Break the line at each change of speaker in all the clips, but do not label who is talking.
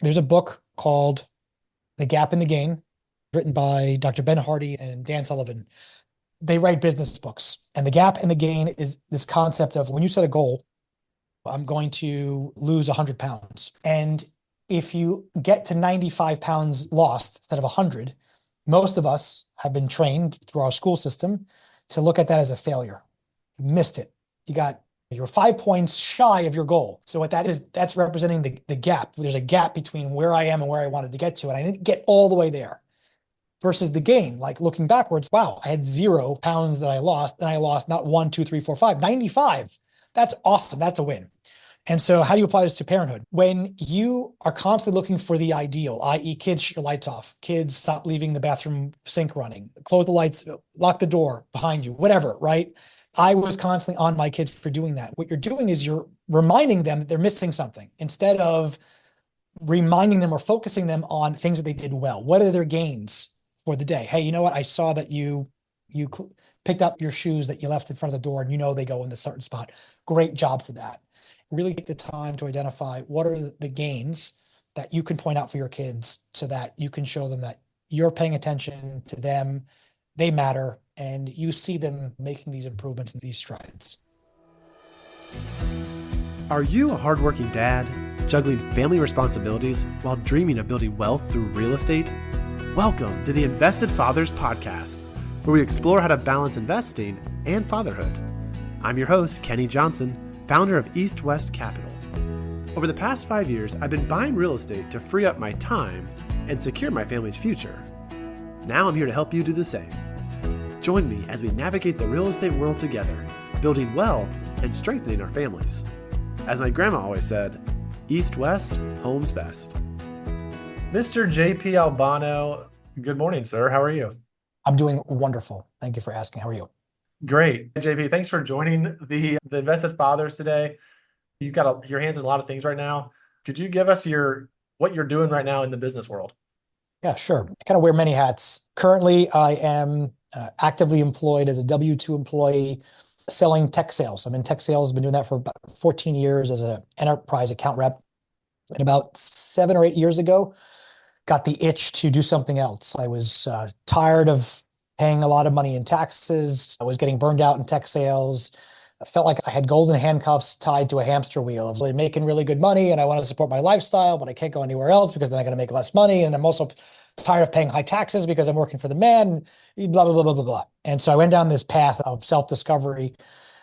There's a book called The Gap in the Gain, written by Dr. Ben Hardy and Dan Sullivan. They write business books. And the gap in the gain is this concept of when you set a goal, I'm going to lose 100 pounds. And if you get to 95 pounds lost instead of 100, most of us have been trained through our school system to look at that as a failure. You missed it. You're 5 points shy of your goal. So what that is, that's representing the gap. There's a gap between where I am and where I wanted to get to, and I didn't get all the way there. Versus the gain, like looking backwards, wow, I had 0 pounds that I lost, and I lost not 1, 2, 3, 4, 5, 95. That's awesome. That's a win. And so how do you apply this to parenthood? When you are constantly looking for the ideal, i.e. kids, shut your lights off, kids, stop leaving the bathroom sink running, close the lights, lock the door behind you, whatever, right? I was constantly on my kids for doing that. What you're doing is you're reminding them that they're missing something instead of reminding them or focusing them on things that they did well. What are their gains for the day? Hey, you know what? I saw that you picked up your shoes that you left in front of the door, and they go in the certain spot. Great job for that. Really take the time to identify what are the gains that you can point out for your kids so that you can show them that you're paying attention to them, they matter, and you see them making these improvements and these strides.
Are you a hardworking dad, juggling family responsibilities while dreaming of building wealth through real estate? Welcome to the Invested Fathers Podcast, where we explore how to balance investing and fatherhood. I'm your host, Kenny Johnson, founder of East West Capital. Over the past 5 years, I've been buying real estate to free up my time and secure my family's future. Now I'm here to help you do the same. Join me as we navigate the real estate world together, building wealth and strengthening our families. As my grandma always said, East West, home's best. Mr. JP Albano, good morning, sir. How are you?
I'm doing wonderful. Thank you for asking. How are you?
Great. JP, thanks for joining the Invested Fathers today. You've got your hands in a lot of things right now. Could you give us what you're doing right now in the business world?
Yeah, sure. I kind of wear many hats. Currently, I am actively employed as a W-2 employee selling tech sales. I'm in tech sales, been doing that for about 14 years as an enterprise account rep. And about 7 or 8 years ago, got the itch to do something else. I was tired of paying a lot of money in taxes. I was getting burned out in tech sales. I felt like I had golden handcuffs tied to a hamster wheel of making really good money, and I want to support my lifestyle, but I can't go anywhere else because then I'm going to make less money. And I'm also tired of paying high taxes because I'm working for the man, blah, blah, blah, blah, blah, blah. And so I went down this path of self-discovery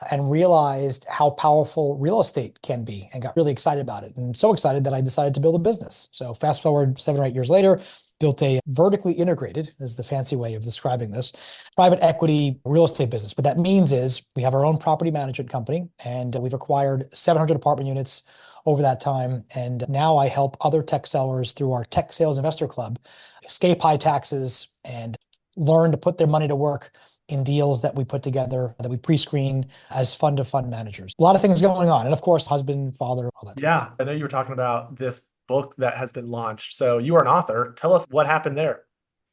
and realized how powerful real estate can be and got really excited about it. And so excited that I decided to build a business. So fast forward 7 or 8 years later, built a vertically integrated, is the fancy way of describing this, private equity real estate business. What that means is we have our own property management company, and we've acquired 700 apartment units over that time. And now I help other tech sellers through our Tech Sales Investor Club escape high taxes and learn to put their money to work in deals that we put together, that we pre-screen as fund-to-fund managers. A lot of things going on. And of course, husband, father, all that stuff.
I know you were talking about this book that has been launched. So you are an author. Tell us what happened there.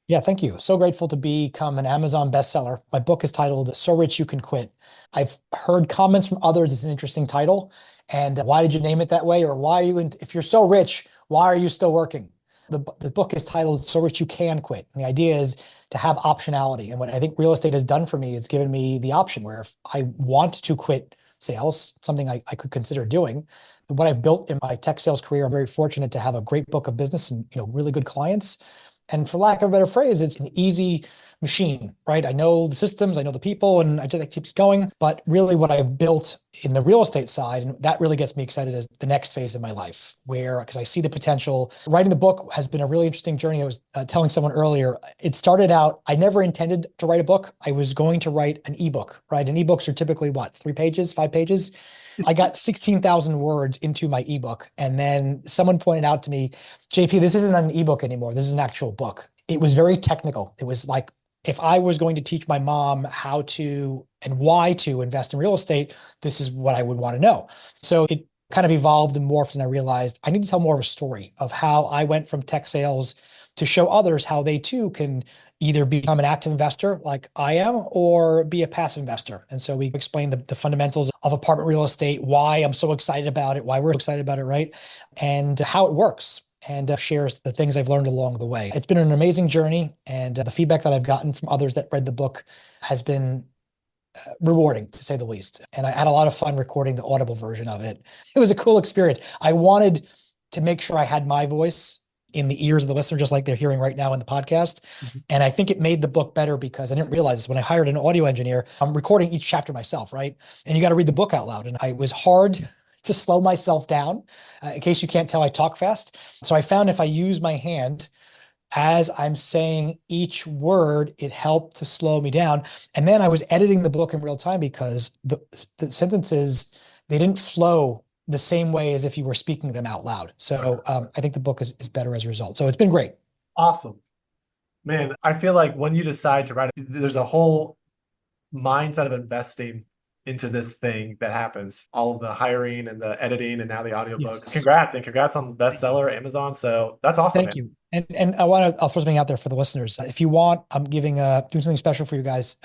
Yeah, thank you. So grateful to become an Amazon bestseller. My book is titled So Rich You Can Quit. I've heard comments from others. It's an interesting title. And why did you name it that way? Or if you're so rich, why are you still working? The book is titled So Rich You Can Quit. And the idea is to have optionality. And what I think real estate has done for me, it's given me the option where if I want to quit sales, something I could consider doing. What I've built in my tech sales career, I'm very fortunate to have a great book of business and really good clients. And for lack of a better phrase, it's an easy machine, right? I know the systems, I know the people, and I just that keeps going. But really what I've built in the real estate side, and that really gets me excited, is the next phase of my life, because I see the potential. Writing the book has been a really interesting journey. I was telling someone earlier, it started out, I never intended to write a book. I was going to write an ebook, right? And ebooks are typically what, 3 pages, 5 pages? I got 16,000 words into my ebook. And then someone pointed out to me, JP, this isn't an ebook anymore. This is an actual book. It was very technical. It was like, if I was going to teach my mom how to and why to invest in real estate, this is what I would want to know. So it kind of evolved and morphed, and I realized I need to tell more of a story of how I went from tech sales to show others how they too can either become an active investor like I am or be a passive investor. And so we explained the fundamentals of apartment real estate, why I'm so excited about it, why we're excited about it, right? And how it works. and shares the things I've learned along the way. It's been an amazing journey, and the feedback that I've gotten from others that read the book has been rewarding, to say the least. And I had a lot of fun recording the Audible version of it. It was a cool experience. I wanted to make sure I had my voice in the ears of the listener, just like they're hearing right now in the podcast. And I think it made the book better because I didn't realize this. When I hired an audio engineer, I'm recording each chapter myself, right? And you got to read the book out loud. And it was hard to slow myself down. In case you can't tell, I talk fast. So I found if I use my hand as I'm saying each word, it helped to slow me down. And then I was editing the book in real time because the sentences, they didn't flow the same way as if you were speaking them out loud. So I think the book is better as a result. So it's been great.
Awesome. Man, I feel like when you decide to write it, there's a whole mindset of investing into this thing that happens. All of the hiring and the editing and now the audiobooks.
Yes.
Congrats on the bestseller, Amazon. So that's awesome.
Thank you. And I'll throw something out there for the listeners. If you want, I'm doing something special for you guys.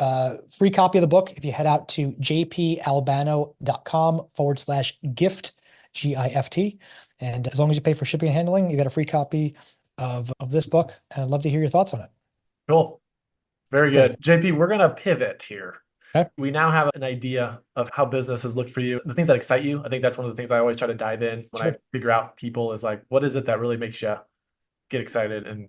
Free copy of the book if you head out to jpalbano.com/gift, GIFT. And as long as you pay for shipping and handling, you get a free copy of this book. And I'd love to hear your thoughts on it.
Cool. Very good. JP, we're going to pivot here.
Okay.
We now have an idea of how business has looked for you, the things that excite you. I think that's one of the things I always try to dive in when I figure out people is like, what is it that really makes you get excited and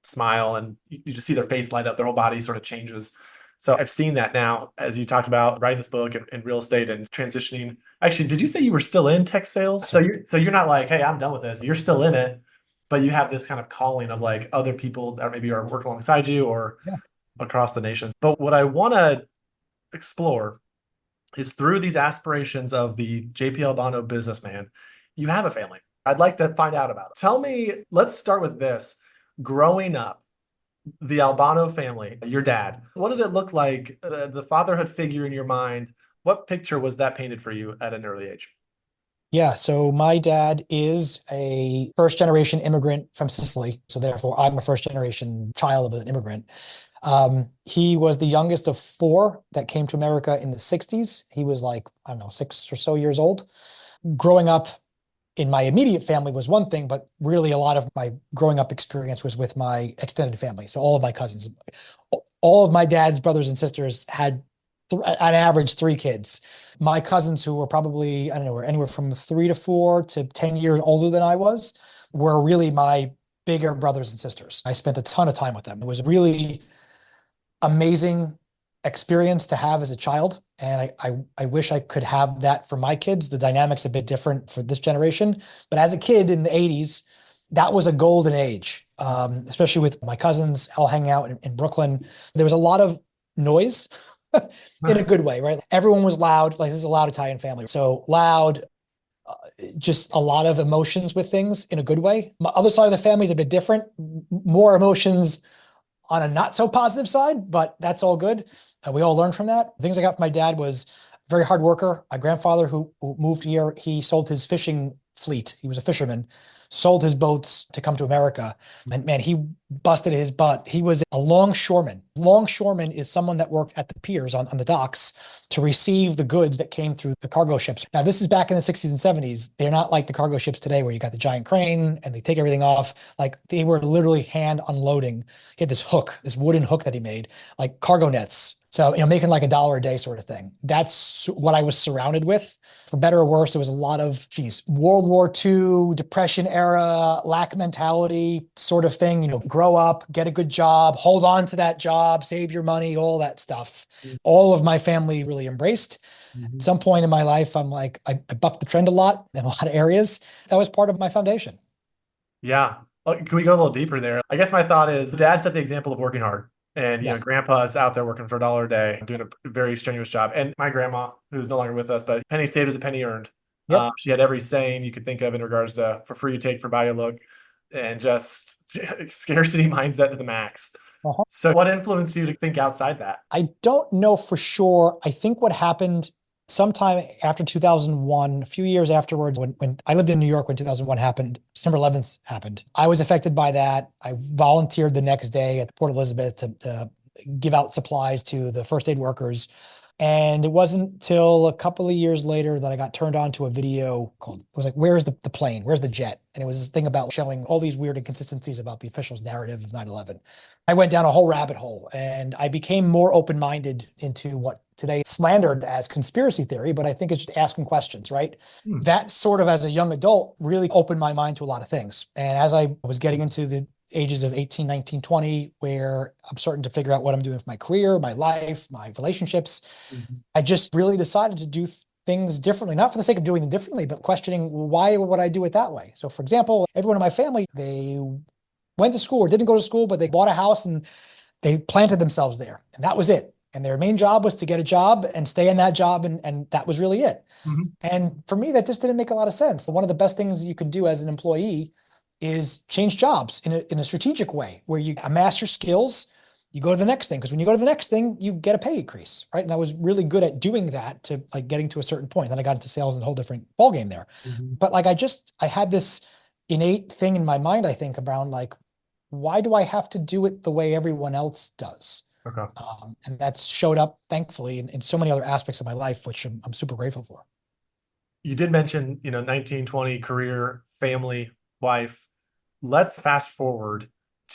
smile? And you just see their face light up, their whole body sort of changes. So I've seen that now, as you talked about writing this book and real estate and transitioning. Actually, did you say you were still in tech sales? So you're not like, hey, I'm done with this. You're still in it, but you have this kind of calling of like other people that maybe are working alongside you or across the nations. But what I want to explore is through these aspirations of the JP Albano businessman, you have a family. I'd like to find out about it. Tell me, let's start with this. Growing up, the Albano family, your dad, what did it look like? The fatherhood figure in your mind, what picture was that painted for you at an early age?
Yeah, so my dad is a first generation immigrant from Sicily. So therefore, I'm a first generation child of an immigrant. He was the youngest of four that came to America in the 60s. He was like, I don't know, 6 or so years old. Growing up in my immediate family was one thing, but really a lot of my growing up experience was with my extended family. So all of my cousins, all of my dad's brothers and sisters had on average 3 kids. My cousins, who were probably, I don't know, were anywhere from 3 to 4 to 10 years older than I was, were really my bigger brothers and sisters. I spent a ton of time with them. It was really amazing experience to have as a child. And I wish I could have that for my kids. The dynamic's a bit different for this generation. But as a kid in the 80s, that was a golden age, especially with my cousins all hanging out in Brooklyn. There was a lot of noise in a good way, right? Everyone was loud. Like, this is a loud Italian family. So loud, just a lot of emotions with things in a good way. My other side of the family is a bit different, more emotions on a not so positive side, but that's all good. We all learned from that. The things I got from my dad was very hard worker. My grandfather who moved here, he sold his fishing fleet. He was a fisherman, sold his boats to come to America. And man, he busted his butt. He was a longshoreman. Longshoreman is someone that worked at the piers on the docks to receive the goods that came through the cargo ships. Now, this is back in the 60s and 70s. They're not like the cargo ships today where you got the giant crane and they take everything off. Like, they were literally hand unloading. He had this hook, this wooden hook that he made, like cargo nets. So, making like $1 a day sort of thing. That's what I was surrounded with. For better or worse, there was a lot of, World War II, Depression era, lack mentality sort of thing. Grow up, get a good job, hold on to that job, save your money, all that stuff. All of my family really embraced. At some point in my life, I'm like, I bucked the trend a lot in a lot of areas. That was part of my foundation.
Yeah. Can we go a little deeper there? I guess my thought is dad set the example of working hard. And, grandpa's out there working for $1 a day, doing a very strenuous job. And my grandma, who's no longer with us, but penny saved is a penny earned. Yep. She had every saying you could think of in regards to for free you take, for buy you look, and just scarcity mindset to the max. So what influenced you to think outside that?
I don't know for sure. I think what happened sometime after 2001, a few years afterwards, when I lived in New York when 2001 happened, September 11th happened. I was affected by that. I volunteered the next day at Port Elizabeth to give out supplies to the first aid workers. And it wasn't till a couple of years later that I got turned on to a video called, it was like, where's the plane? Where's the jet? And it was this thing about showing all these weird inconsistencies about the official's narrative of 9/11. I went down a whole rabbit hole and I became more open-minded into what today is slandered as conspiracy theory, but I think it's just asking questions, right?
Hmm.
That sort of as a young adult really opened my mind to a lot of things. And as I was getting into the ages of 18, 19, 20, where I'm starting to figure out what I'm doing with my career, my life, my relationships,
Mhm.
I just really decided to do things differently, not for the sake of doing them differently, but questioning why would I do it that way? So, for example, everyone in my family, they went to school or didn't go to school, but they bought a house and they planted themselves there. And that was it. And their main job was to get a job and stay in that job. And that was really it.
Mhm.
And for me, that just didn't make a lot of sense. One of the best things you can do as an employee is change jobs in a strategic way where you amass your skills, you go to the next thing. Because when you go to the next thing, you get a pay increase, right? And I was really good at doing that to like getting to a certain point. Then I got into sales and a whole different ballgame there.
Mhm.
But like I had this innate thing in my mind, I think, around like, why do I have to do it the way everyone else does?
Okay.
And that's showed up, thankfully, in so many other aspects of my life, which I'm super grateful for.
You did mention, 1920 career, family, wife. Let's fast forward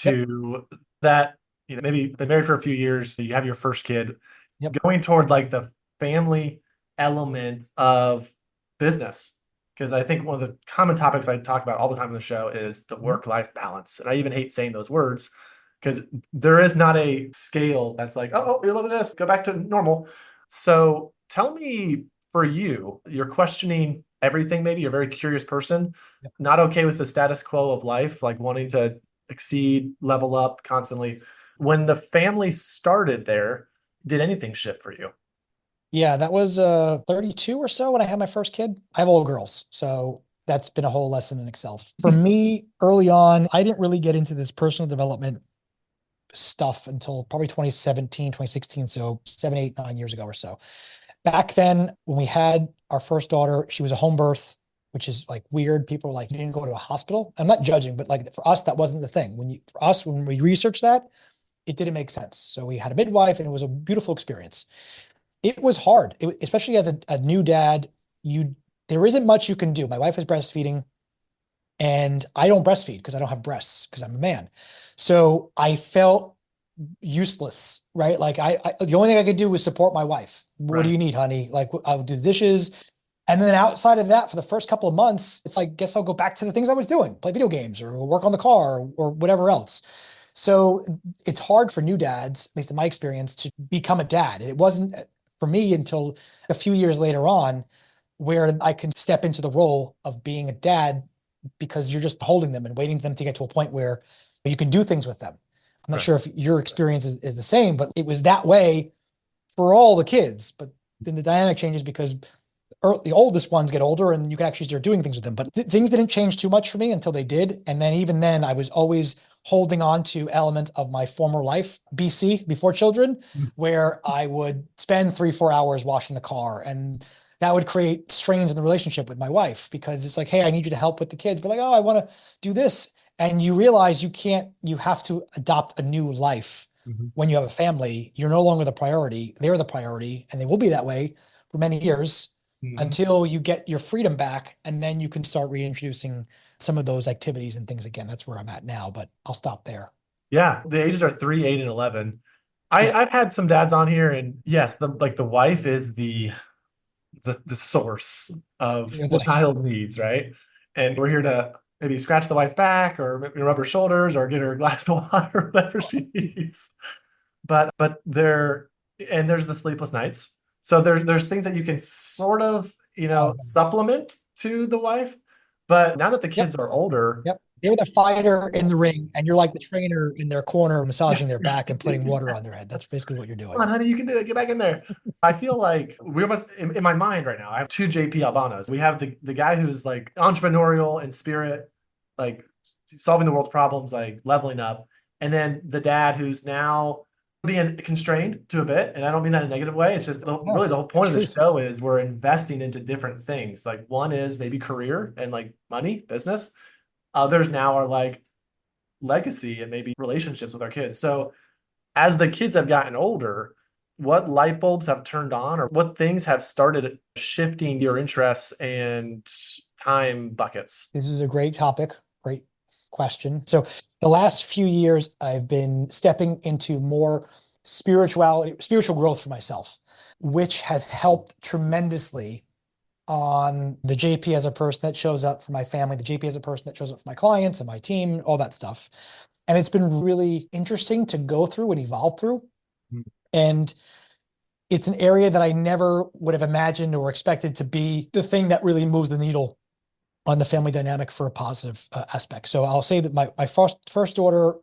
Yep.
to that, maybe been married for a few years, you have your first kid,
Yep.
going toward like the family element of business. Because I think one of the common topics I talk about all the time on the show is the
Mhm.
work-life balance. And I even hate saying those words because there is not a scale that's like, oh, you're loving this, go back to normal. So tell me, for you, you're questioning everything, maybe you're a very curious person,
Yep.
not okay with the status quo of life, like wanting to exceed, level up constantly. When the family started there, did anything shift for you?
Yeah, that was 32 or so when I had my first kid. I have all girls, so that's been a whole lesson in itself. For me, early on, I didn't really get into this personal development stuff until probably 2017, 2016, so 7, 8, 9 years ago or so. Back then, when we had our first daughter, she was a home birth, which is like weird. People are like, you didn't go to a hospital. I'm not judging, but like for us, that wasn't the thing. For us, when we researched that, it didn't make sense. So we had a midwife and it was a beautiful experience. It was hard, especially as a new dad. There isn't much you can do. My wife is breastfeeding, and I don't breastfeed because I don't have breasts because I'm a man. So I felt useless, right? Like the only thing I could do was support my wife. What do
Right.
you need, honey? Like I would do the dishes. And then outside of that, for the first couple of months, it's like, guess I'll go back to the things I was doing, play video games or work on the car or whatever else. So it's hard for new dads, at least in my experience, to become a dad. It wasn't for me until a few years later on where I can step into the role of being a dad because you're just holding them and waiting for them to get to a point where you can do things with them. I'm not
Right.
sure if your experience is the same, but it was that way for all the kids. But then the dynamic changes because the oldest ones get older and you can actually start doing things with them. But things didn't change too much for me until they did. And then even then, I was always holding on to elements of my former life, BC, before children, where I would spend 3, 4 hours washing the car. And that would create strains in the relationship with my wife because it's like, hey, I need you to help with the kids. But like, oh, I want to do this. And you realize you can't, you have to adopt a new life
Mhm.
when you have a family. You're no longer the priority. They're the priority, and they will be that way for many years
Mhm.
until you get your freedom back. And then you can start reintroducing some of those activities and things again. That's where I'm at now, but I'll stop there.
Yeah, the ages are 3, 8, and 11.
Yeah.
I've had some dads on here, and yes, the wife is the source of
Yeah,
the
boy.
child needs, right? And we're here to maybe scratch the wife's back or maybe rub her shoulders or get her a glass of water, whatever she needs. But there's the sleepless nights. So there's things that you can sort of,
Oh,
supplement to the wife. But now that the
yep.
kids are older,
Yep. They're the fighter in the ring, and you're like the trainer in their corner,
yeah,
massaging their back and putting water on their head. That's basically what you're
come
doing.
on, honey, you can do it. Get back in there. I feel like we almost in my mind right now, I have two JP Albanos. We have the guy who's like entrepreneurial in spirit, like solving the world's problems, like leveling up. And then the dad who's now being constrained to a bit. And I don't mean that in a negative way. It's just
No,
really the whole point
it's
of the
truth.
show is we're investing into different things. Like one is maybe career and like money, business. Others now are like legacy and maybe relationships with our kids. So as the kids have gotten older, what light bulbs have turned on or what things have started shifting your interests and time buckets?
This is a great topic, great question. So the last few years, I've been stepping into more spiritual growth for myself, which has helped tremendously on the JP as a person that shows up for my family, the JP as a person that shows up for my clients and my team, all that stuff. And it's been really interesting to go through and evolve through.
Mm.
And it's an area that I never would have imagined or expected to be the thing that really moves the needle on the family dynamic for a positive aspect. So I'll say that my first daughter,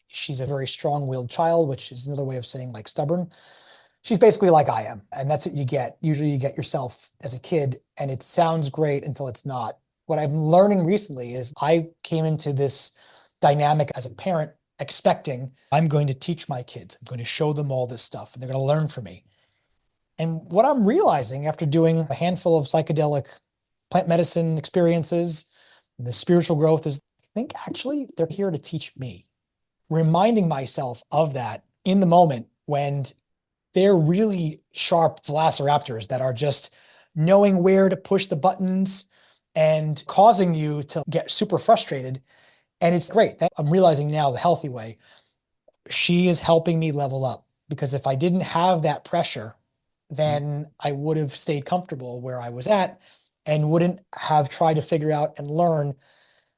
she's a very strong-willed child, which is another way of saying like stubborn. She's basically like I am, and that's what you get. Usually you get yourself as a kid, and it sounds great until it's not. What I'm learning recently is I came into this dynamic as a parent expecting I'm going to teach my kids. I'm going to show them all this stuff, and they're going to learn from me. And what I'm realizing after doing a handful of psychedelic plant medicine experiences, the spiritual growth is, I think actually they're here to teach me, reminding myself of that in the moment when they're really sharp velociraptors that are just knowing where to push the buttons and causing you to get super frustrated. And it's great. I'm realizing now the healthy way. She is helping me level up because if I didn't have that pressure, then I would have stayed comfortable where I was at and wouldn't have tried to figure out and learn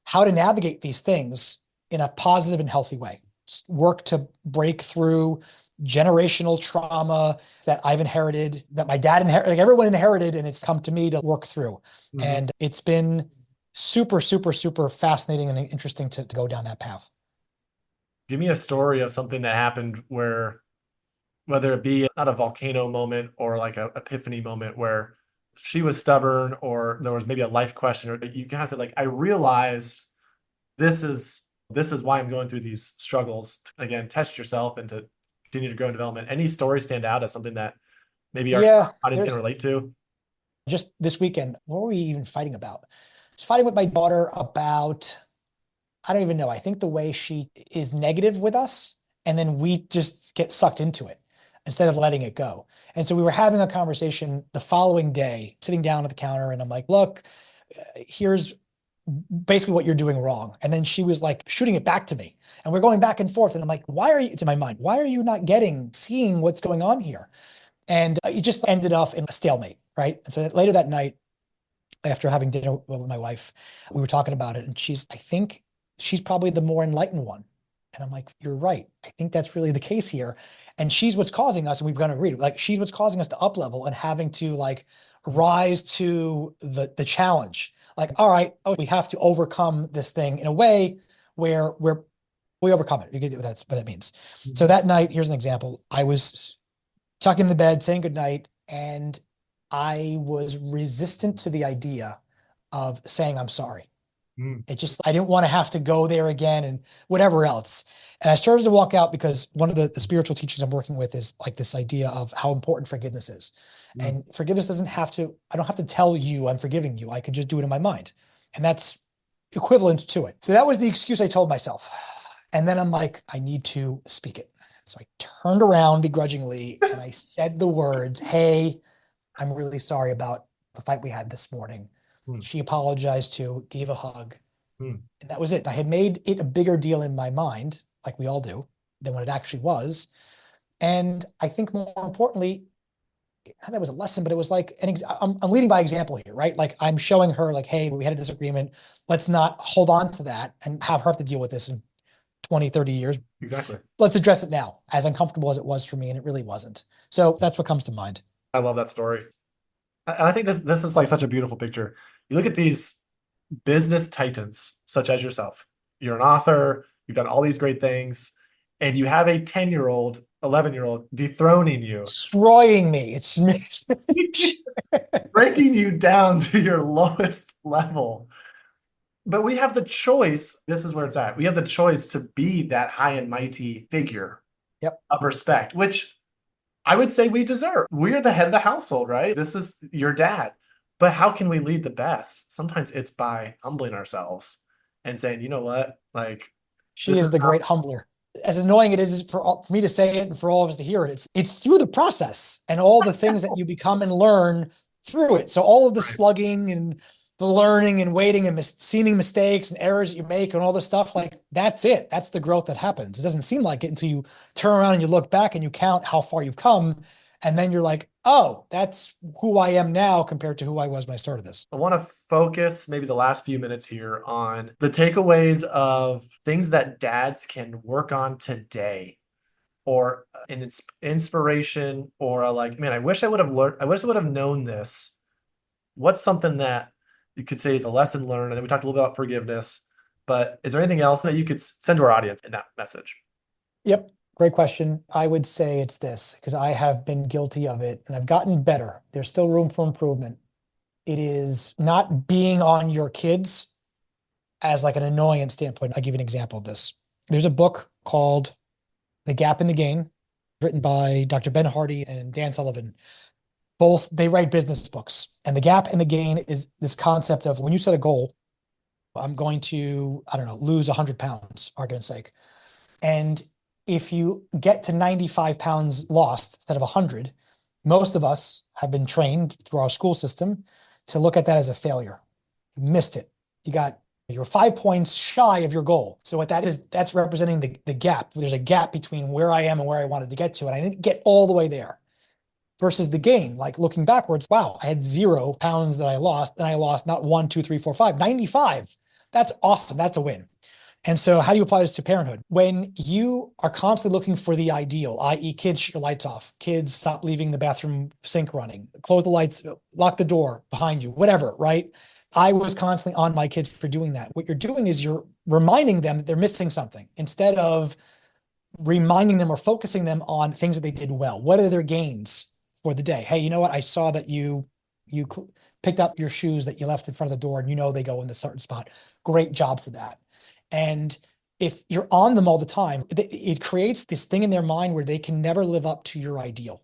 how to navigate these things in a positive and healthy way. Work to break through generational trauma that I've inherited, that my dad inherited, like everyone inherited, and it's come to me to work through.
Mhm.
And it's been super, super, super fascinating and interesting to go down that path.
Give me a story of something that happened where, whether it be not a volcano moment or like a epiphany moment where she was stubborn or there was maybe a life question or you kind of said like, I realized this is why I'm going through these struggles. Again, test yourself and to continue to grow in development. Any stories stand out as something that maybe our
Yeah,
audience can
there's
relate to?
just this weekend, what were we even fighting about? I was fighting with my daughter about, I don't even know. I think the way she is negative with us, and then we just get sucked into it instead of letting it go. And so we were having a conversation the following day, sitting down at the counter, and I'm like, look, here's basically what you're doing wrong. And then she was like shooting it back to me. And we're going back and forth. And I'm like, why are you, to my mind, why are you not seeing what's going on here? And it just ended up in a stalemate, right? And so later that night, after having dinner with my wife, we were talking about it. And I think she's probably the more enlightened one. And I'm like, you're right. I think that's really the case here. And she's what's causing us, and we've got to read it, like she's what's causing us to up level and having to like rise to the challenge. Like, all right, oh, we have to overcome this thing in a way where we overcome it. You get what that means. So
Mhm.
that night, here's an example. I was tucking in the bed, saying goodnight, and I was resistant to the idea of saying I'm sorry.
Mm.
I didn't want to have to go there again and whatever else. And I started to walk out because one of the spiritual teachings I'm working with is like this idea of how important forgiveness is.
Mm.
And forgiveness I don't have to tell you I'm forgiving you. I could just do it in my mind. And that's equivalent to it. So that was the excuse I told myself. And then I'm like, I need to speak it. So I turned around begrudgingly and I said the words, hey, I'm really sorry about the fight we had this morning.
Mm.
She apologized too, gave a hug,
Mm.
and that was it. I had made it a bigger deal in my mind, like we all do, than what it actually was. And I think more importantly, that was a lesson, but it was like I'm leading by example here, right? Like I'm showing her, like, hey, we had a disagreement. Let's not hold on to that and have her have to deal with this in 20, 30 years.
Exactly.
Let's address it now, as uncomfortable as it was for me, and it really wasn't. So that's what comes to mind.
I love that story. And I think this is like such a beautiful picture. You look at these business titans such as yourself. You're an author, you've done all these great things, and you have a 10-year-old, 11-year-old dethroning you,
Destroying me. It's
breaking you down to your lowest level. But we have the choice. This is where it's at. We have the choice to be that high and mighty figure
Yep.
of respect, which I would say we deserve. We're the head of the household, right? This is your dad. But how can we lead the best? Sometimes it's by humbling ourselves and saying, you know what? Like,
She
this
is
is
the
not,
great humbler. as annoying it is for me to say it and for all of us to hear it, it's through the process and all the things that you become and learn through it. So all of the
Right.
slugging and the learning and waiting and seeing mistakes and errors that you make and all this stuff, like that's it. That's the growth that happens. It doesn't seem like it until you turn around and you look back and you count how far you've come. And then you're like, oh, that's who I am now compared to who I was when I started this.
I want to focus maybe the last few minutes here on the takeaways of things that dads can work on today, or an inspiration, or a like, man, I wish I would have learned, I wish I would have known this. What's something that you could say is a lesson learned? And we talked a little bit about forgiveness, but is there anything else that you could send to our audience in that message?
Yep. Great question. I would say it's this because I have been guilty of it and I've gotten better. There's still room for improvement. It is not being on your kids as like an annoyance standpoint. I'll give you an example of this. There's a book called The Gap in the Gain, written by Dr. Ben Hardy and Dan Sullivan. Both, they write business books. And The Gap in the Gain is this concept of when you set a goal, I'm going to, I don't know, lose 100 pounds, argument's sake. And if you get to 95 pounds lost instead of 100, most of us have been trained through our school system to look at that as a failure. You missed it. You're 5 points shy of your goal. So what that is, that's representing the gap. There's a gap between where I am and where I wanted to get to, and I didn't get all the way there. Versus the gain, like looking backwards, wow, I had 0 pounds that I lost, and I lost not 1, 2, 3, 4, 5, 95. That's awesome. That's a win. And so how do you apply this to parenthood? When you are constantly looking for the ideal, i.e. kids, shut your lights off, kids, stop leaving the bathroom sink running, close the lights, lock the door behind you, whatever, right? I was constantly on my kids for doing that. What you're doing is you're reminding them that they're missing something instead of reminding them or focusing them on things that they did well. What are their gains for the day? Hey, you know what? I saw that you picked up your shoes that you left in front of the door and you know they go in the certain spot. Great job for that. And if you're on them all the time, it creates this thing in their mind where they can never live up to your ideal.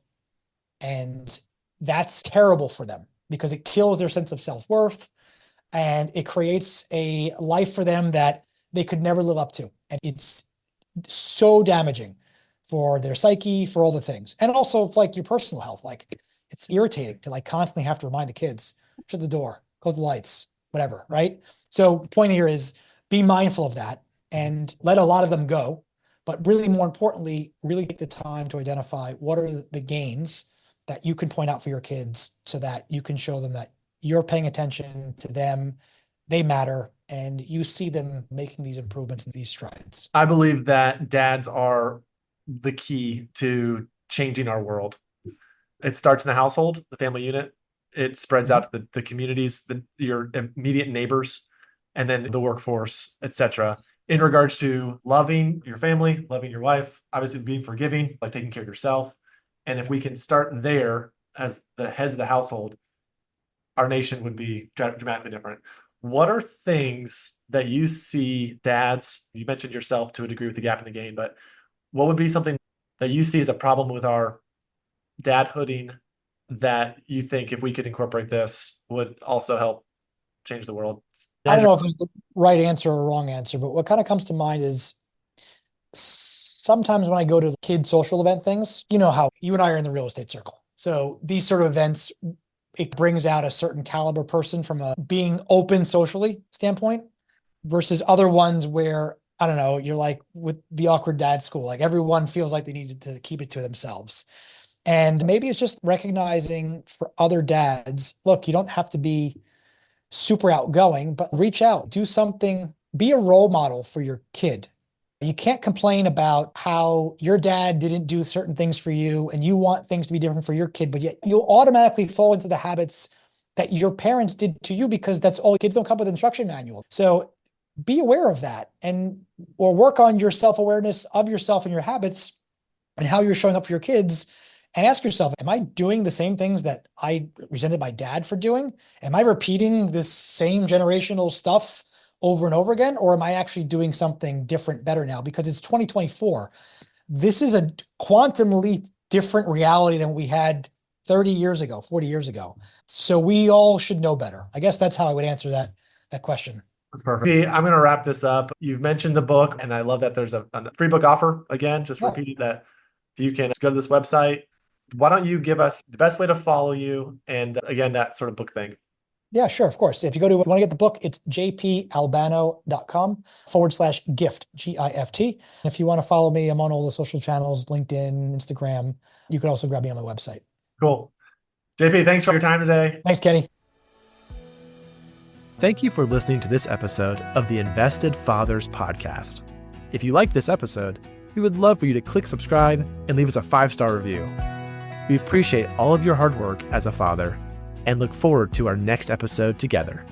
And that's terrible for them because it kills their sense of self-worth and it creates a life for them that they could never live up to. And it's so damaging for their psyche, for all the things. And also it's like your personal health. Like it's irritating to like constantly have to remind the kids, shut the door, close the lights, whatever, right? So the point here is be mindful of that and let a lot of them go. But really more importantly, really take the time to identify what are the gains that you can point out for your kids so that you can show them that you're paying attention to them, they matter, and you see them making these improvements and these strides.
I believe that dads are the key to changing our world. It starts in the household, the family unit. It spreads out to the communities, your immediate neighbors, and then the workforce, etc. In regards to loving your family, loving your wife, obviously being forgiving, like taking care of yourself. And if we can start there as the heads of the household, our nation would be dramatically different. What are things that you see dads, you mentioned yourself to a degree with the gap in the game, but what would be something that you see as a problem with our dadhooding that you think if we could incorporate this would also help change the world?
I don't know if there's the right answer or wrong answer, but what kind of comes to mind is sometimes when I go to kid social event things, you know how you and I are in the real estate circle. So these sort of events, it brings out a certain caliber person from a being open socially standpoint versus other ones where, I don't know, you're like with the awkward dad school, like everyone feels like they need to keep it to themselves. And maybe it's just recognizing for other dads, look, you don't have to be super outgoing, but reach out, do something, be a role model for your kid. You can't complain about how your dad didn't do certain things for you and you want things to be different for your kid, but yet you'll automatically fall into the habits that your parents did to you because that's all. Kids don't come with instruction manual. So be aware of that or work on your self-awareness of yourself and your habits and how you're showing up for your kids. And ask yourself, am I doing the same things that I resented my dad for doing? Am I repeating this same generational stuff over and over again? Or am I actually doing something different, better now? Because it's 2024. This is a quantum leap different reality than we had 30 years ago, 40 years ago. So we all should know better. I guess that's how I would answer that question.
That's perfect. Hey, I'm going to wrap this up. You've mentioned the book, and I love that there's a free book offer. Again, just
Yeah.
repeating that if you can go to this website, why don't you give us the best way to follow you? And again, that sort of book thing.
Yeah, sure. Of course. If you want to get the book, it's jpalbano.com/gift, GIFT. If you want to follow me, I'm on all the social channels, LinkedIn, Instagram. You can also grab me on my website.
Cool. JP, thanks for your time today.
Thanks, Kenny.
Thank you for listening to this episode of the Invested Fathers podcast. If you liked this episode, we would love for you to click subscribe and leave us a 5-star review. We appreciate all of your hard work as a father and look forward to our next episode together.